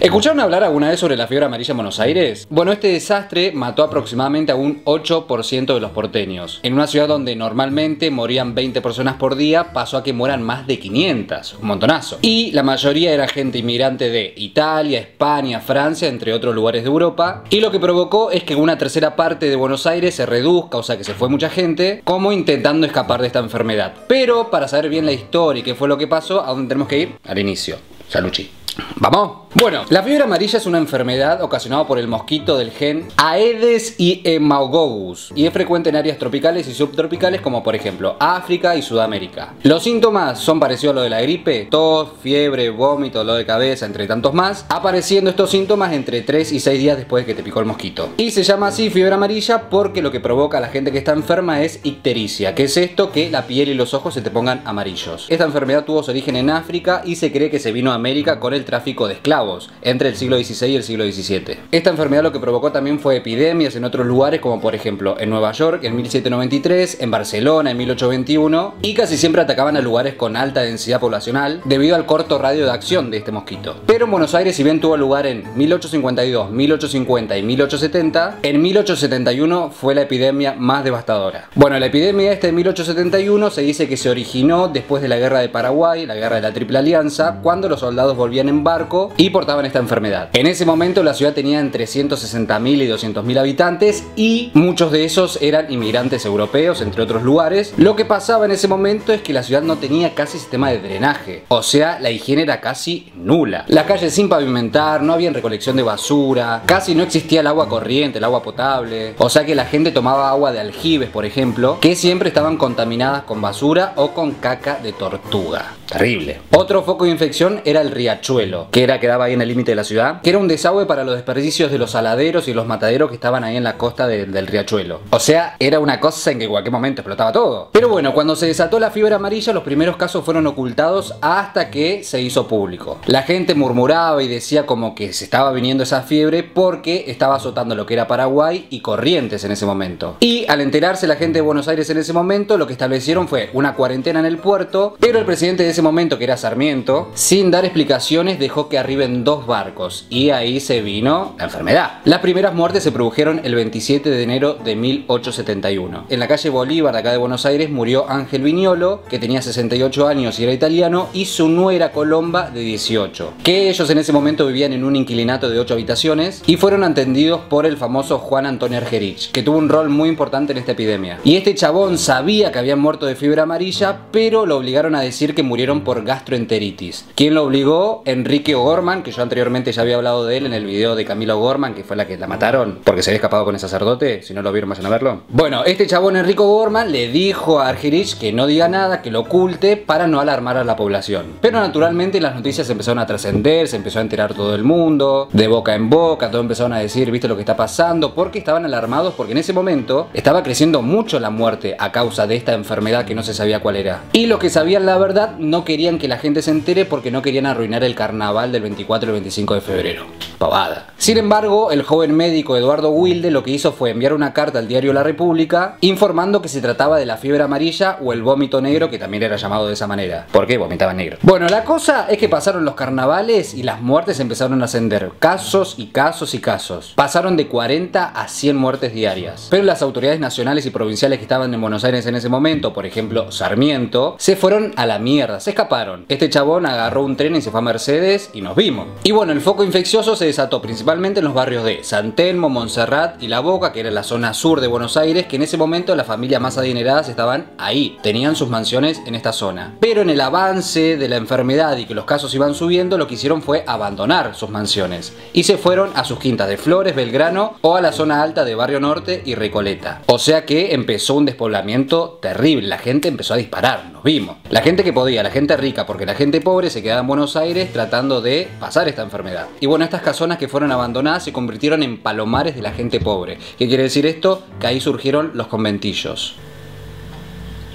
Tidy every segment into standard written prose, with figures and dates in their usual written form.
¿Escucharon hablar alguna vez sobre la fiebre amarilla en Buenos Aires? Bueno, este desastre mató aproximadamente a un 8% de los porteños. En una ciudad donde normalmente morían 20 personas por día, pasó a que mueran más de 500, un montonazo. Y la mayoría era gente inmigrante de Italia, España, Francia, entre otros lugares de Europa. Y lo que provocó es que una tercera parte de Buenos Aires se reduzca, o sea que se fue mucha gente, como intentando escapar de esta enfermedad. Pero para saber bien la historia y qué fue lo que pasó, ¿a dónde tenemos que ir? Al inicio. Saluchi. ¿Vamos? Bueno, la fiebre amarilla es una enfermedad ocasionada por el mosquito del gen Aedes haemococcus y es frecuente en áreas tropicales y subtropicales como por ejemplo África y Sudamérica. Los síntomas son parecidos a lo de la gripe: tos, fiebre, vómito, dolor de cabeza, entre tantos más, apareciendo estos síntomas entre 3 y 6 días después de que te picó el mosquito. Y se llama así fiebre amarilla porque lo que provoca a la gente que está enferma es ictericia, que es esto que la piel y los ojos se te pongan amarillos. Esta enfermedad tuvo su origen en África y se cree que se vino a América con el tráfico de esclavos entre el siglo XVI y el siglo XVII. Esta enfermedad lo que provocó también fue epidemias en otros lugares, como por ejemplo en Nueva York en 1793, en Barcelona en 1821, y casi siempre atacaban a lugares con alta densidad poblacional debido al corto radio de acción de este mosquito. Pero en Buenos Aires, si bien tuvo lugar en 1852, 1850 y 1870, en 1871 fue la epidemia más devastadora. Bueno, la epidemia esta de 1871 se dice que se originó después de la guerra de Paraguay, la guerra de la Triple Alianza, cuando los soldados volvían en barco y portaban esta enfermedad. En ese momento la ciudad tenía entre 160.000 y 200.000 habitantes y muchos de esos eran inmigrantes europeos, entre otros lugares. Lo que pasaba en ese momento es que la ciudad no tenía casi sistema de drenaje, o sea, la higiene era casi nula. Las calles sin pavimentar, no había recolección de basura, casi no existía el agua corriente, el agua potable, o sea que la gente tomaba agua de aljibes, por ejemplo, que siempre estaban contaminadas con basura o con caca de tortuga. Terrible. Otro foco de infección era el riachuelo, que quedaba ahí en el límite de la ciudad, que era un desagüe para los desperdicios de los saladeros y los mataderos que estaban ahí en la costa del riachuelo. O sea, era una cosa en que en cualquier momento explotaba todo. Pero bueno, cuando se desató la fiebre amarilla, los primeros casos fueron ocultados hasta que se hizo público. La gente murmuraba y decía como que se estaba viniendo esa fiebre porque estaba azotando lo que era Paraguay y Corrientes en ese momento. Y al enterarse la gente de Buenos Aires en ese momento, lo que establecieron fue una cuarentena en el puerto, pero el presidente de ese momento, que era Sarmiento, sin dar explicaciones, dejó que arriben 2 barcos y ahí se vino la enfermedad. Las primeras muertes se produjeron el 27 de enero de 1871. En la calle Bolívar de acá de Buenos Aires murió Ángel Viñolo, que tenía 68 años y era italiano, y su nuera Colomba de 18, que ellos en ese momento vivían en un inquilinato de 8 habitaciones y fueron atendidos por el famoso Juan Antonio Argerich, que tuvo un rol muy importante en esta epidemia. Y este chabón sabía que habían muerto de fiebre amarilla, pero lo obligaron a decir que murieron por gastroenteritis. ¿Quién lo obligó? Enrique O'Gorman, que yo anteriormente ya había hablado de él en el video de Camila O'Gorman, que fue la que la mataron porque se había escapado con el sacerdote. Si no lo vieron, vayan a verlo. Bueno, este chabón Enrique O'Gorman le dijo a Argerich que no diga nada, que lo oculte para no alarmar a la población. Pero naturalmente las noticias empezaron a trascender, se empezó a enterar todo el mundo, de boca en boca, todos empezaron a decir, ¿viste lo que está pasando? Porque estaban alarmados, porque en ese momento estaba creciendo mucho la muerte a causa de esta enfermedad que no se sabía cuál era. Y los que sabían la verdad no querían que la gente se entere porque no querían arruinar el carnaval del 24 y el 25 de febrero. Pavada. Sin embargo, el joven médico Eduardo Wilde lo que hizo fue enviar una carta al diario La República informando que se trataba de la fiebre amarilla o el vómito negro, que también era llamado de esa manera. ¿Por qué? Vomitaba negro. Bueno, la cosa es que pasaron los carnavales y las muertes empezaron a ascender. Casos y casos y casos. Pasaron de 40 a 100 muertes diarias. Pero las autoridades nacionales y provinciales que estaban en Buenos Aires en ese momento, por ejemplo Sarmiento, se fueron a la mierda, se escaparon. Este chabón agarró un tren y se fue a Mercedes y nos vimos. Y bueno, el foco infeccioso se desató principalmente en los barrios de San Telmo, Montserrat y La Boca, que era la zona sur de Buenos Aires, que en ese momento las familias más adineradas estaban ahí, tenían sus mansiones en esta zona. Pero en el avance de la enfermedad y que los casos iban subiendo, lo que hicieron fue abandonar sus mansiones y se fueron a sus quintas de Flores, Belgrano o a la zona alta de Barrio Norte y Recoleta. O sea que empezó un despoblamiento terrible, la gente empezó a disparar, nos vimos. La gente que podía, la gente rica, porque la gente pobre se quedaba en Buenos Aires tratando de pasar esta enfermedad. Y bueno, estas casonas que fueron abandonadas se convirtieron en palomares de la gente pobre. ¿Qué quiere decir esto? Que ahí surgieron los conventillos.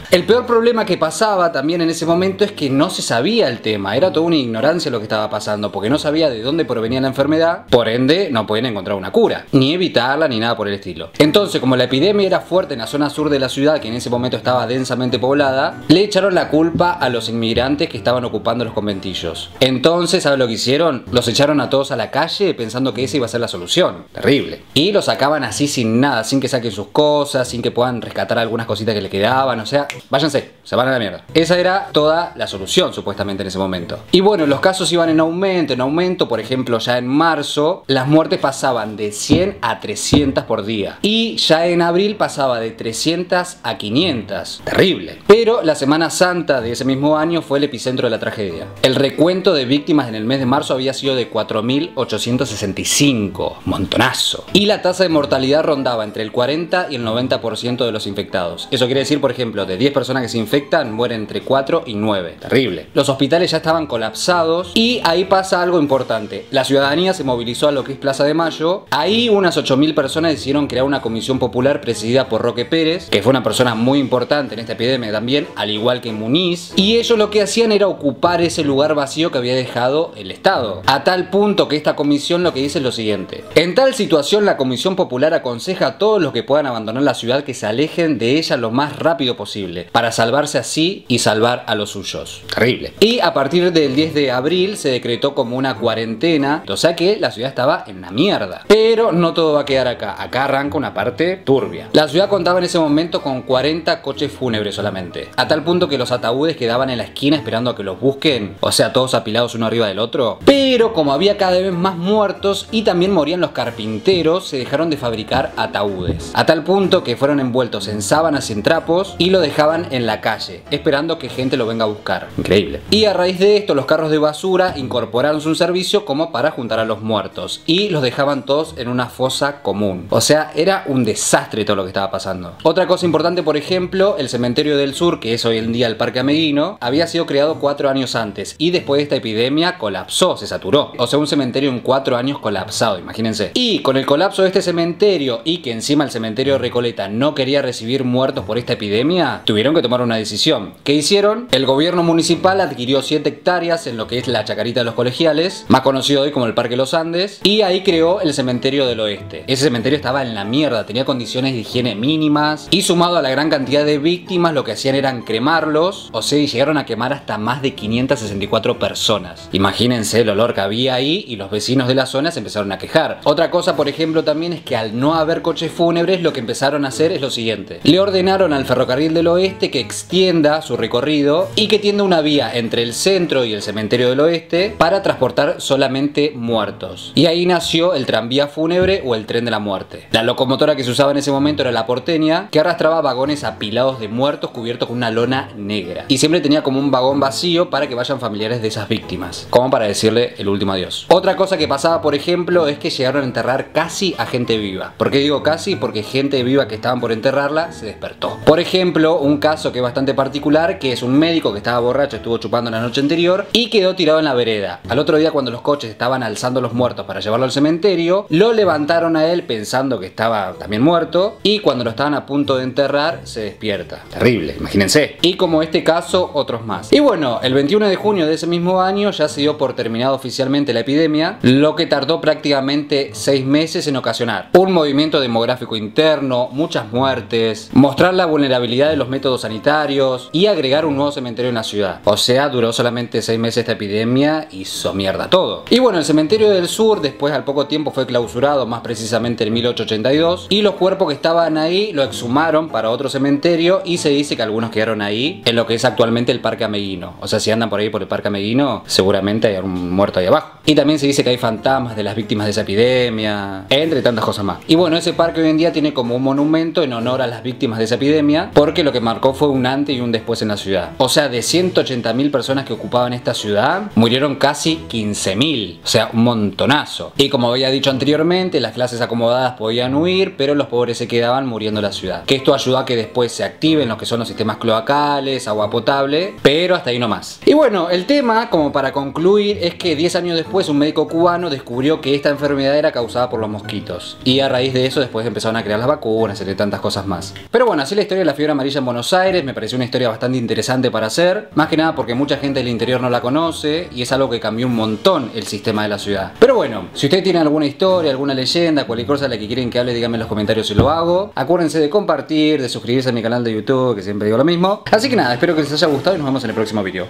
El peor problema que pasaba también en ese momento es que no se sabía el tema, era toda una ignorancia lo que estaba pasando, porque no sabía de dónde provenía la enfermedad, por ende no podían encontrar una cura, ni evitarla ni nada por el estilo. Entonces, como la epidemia era fuerte en la zona sur de la ciudad, que en ese momento estaba densamente poblada, le echaron la culpa a los inmigrantes que estaban ocupando los conventillos. Entonces, ¿sabes lo que hicieron? Los echaron a todos a la calle pensando que esa iba a ser la solución. Terrible. Y los sacaban así sin nada, sin que saquen sus cosas, sin que puedan rescatar algunas cositas que le quedaban, o sea, váyanse, se van a la mierda. Esa era toda la solución supuestamente en ese momento. Y bueno, los casos iban en aumento, por ejemplo, ya en marzo las muertes pasaban de 100 a 300 por día. Y ya en abril pasaba de 300 a 500. Terrible. Pero la Semana Santa de ese mismo año fue el epicentro de la tragedia. El recuento de víctimas en el mes de marzo había sido de 4.865. Montonazo. Y la tasa de mortalidad rondaba entre el 40 y el 90% de los infectados. Eso quiere decir, por ejemplo, de 10 personas que se infectan, mueren entre 4 y 9. Terrible. Los hospitales ya estaban colapsados y ahí pasa algo importante. La ciudadanía se movilizó a lo que es Plaza de Mayo. Ahí unas 8.000 personas decidieron crear una comisión popular presidida por Roque Pérez, que fue una persona muy importante en esta epidemia también, al igual que Muniz. Y ellos lo que hacían era ocupar ese lugar vacío que había dejado el Estado. A tal punto que esta comisión lo que dice es lo siguiente. En tal situación, la comisión popular aconseja a todos los que puedan abandonar la ciudad que se alejen de ella lo más rápido posible, para salvarse así y salvar a los suyos. Terrible. Y a partir del 10 de abril se decretó como una cuarentena, o sea que la ciudad estaba en la mierda. Pero no todo va a quedar acá. Acá arranca una parte turbia. La ciudad contaba en ese momento con 40 coches fúnebres solamente, a tal punto que los ataúdes quedaban en la esquina esperando a que los busquen, o sea, todos apilados uno arriba del otro. Pero como había cada vez más muertos y también morían los carpinteros, se dejaron de fabricar ataúdes, a tal punto que fueron envueltos en sábanas y en trapos y lo dejaban en la calle, esperando que gente lo venga a buscar. Increíble. Y a raíz de esto, los carros de basura incorporaron su servicio como para juntar a los muertos y los dejaban todos en una fosa común. O sea, era un desastre todo lo que estaba pasando. Otra cosa importante, por ejemplo, el cementerio del sur, que es hoy en día el Parque Ameguino, había sido creado 4 años antes y después de esta epidemia colapsó, se saturó. O sea, un cementerio en 4 años colapsado, imagínense. Y con el colapso de este cementerio y que encima el cementerio de Recoleta no quería recibir muertos por esta epidemia, tuvieron que tomar una decisión. ¿Qué hicieron? El gobierno municipal adquirió 7 hectáreas en lo que es la Chacarita de los Colegiales, más conocido hoy como el Parque Los Andes, y ahí creó el cementerio del oeste. Ese cementerio estaba en la mierda, tenía condiciones de higiene mínimas y sumado a la gran cantidad de víctimas lo que hacían eran cremarlos, o sea, llegaron a quemar hasta más de 564 personas. Imagínense el olor que había ahí y los vecinos de la zona se empezaron a quejar. Otra cosa, por ejemplo, también es que al no haber coches fúnebres, lo que empezaron a hacer es lo siguiente. Le ordenaron al ferrocarril del oeste que extienda su recorrido y que tienda una vía entre el centro y el cementerio del oeste para transportar solamente muertos. Y ahí nació el tranvía fúnebre o el tren de la muerte. La locomotora que se usaba en ese momento era la porteña, que arrastraba vagones apilados de muertos cubiertos con una lona negra. Y siempre tenía como un vagón vacío para que vayan familiares de esas víctimas, como para decirle el último adiós. Otra cosa que pasaba, por ejemplo, es que llegaron a enterrar casi a gente viva. ¿Por qué digo casi? Porque gente viva que estaban por enterrarla se despertó. Por ejemplo, un caso que es bastante particular, que es un médico que estaba borracho, estuvo chupando la noche anterior y quedó tirado en la vereda. Al otro día, cuando los coches estaban alzando los muertos para llevarlo al cementerio, lo levantaron a él pensando que estaba también muerto y cuando lo estaban a punto de enterrar se despierta. Terrible, imagínense. Y como este caso, otros más. Y bueno, el 21 de junio de ese mismo año ya se dio por terminado oficialmente la epidemia, lo que tardó prácticamente 6 meses en ocasionar un movimiento demográfico interno, muchas muertes, mostrar la vulnerabilidad de los métodos sanitarios y agregar un nuevo cementerio en la ciudad. O sea, duró solamente 6 meses esta epidemia y hizo mierda todo. Y bueno, el cementerio del sur después al poco tiempo fue clausurado, más precisamente en 1882, y los cuerpos que estaban ahí lo exhumaron para otro cementerio y se dice que algunos quedaron ahí en lo que es actualmente el Parque Ameguino. O sea, si andan por ahí por el Parque Ameguino, seguramente hay algún muerto ahí abajo. Y también se dice que hay fantasmas de las víctimas de esa epidemia, entre tantas cosas más. Y bueno, ese parque hoy en día tiene como un monumento en honor a las víctimas de esa epidemia, porque lo que marcó fue un antes y un después en la ciudad. O sea, de 180.000 personas que ocupaban esta ciudad, murieron casi 15.000. O sea, un montonazo. Y como había dicho anteriormente, las clases acomodadas podían huir, pero los pobres se quedaban muriendo en la ciudad. Que esto ayudó a que después se activen lo que son los sistemas cloacales, agua potable, pero hasta ahí nomás. Y bueno, el tema, como para concluir, es que 10 años después un médico cubano descubrió que esta enfermedad era causada por los mosquitos. Y a raíz de eso después empezaron a crear las vacunas, entre tantas cosas más. Pero bueno, así la historia de la fiebre amarilla en Buenos Buenos Aires, me pareció una historia bastante interesante para hacer, más que nada porque mucha gente del interior no la conoce y es algo que cambió un montón el sistema de la ciudad. Pero bueno, si ustedes tienen alguna historia, alguna leyenda, cualquier cosa de la que quieren que hable, díganme en los comentarios si lo hago. Acuérdense de compartir, de suscribirse a mi canal de YouTube, que siempre digo lo mismo. Así que nada, espero que les haya gustado y nos vemos en el próximo video.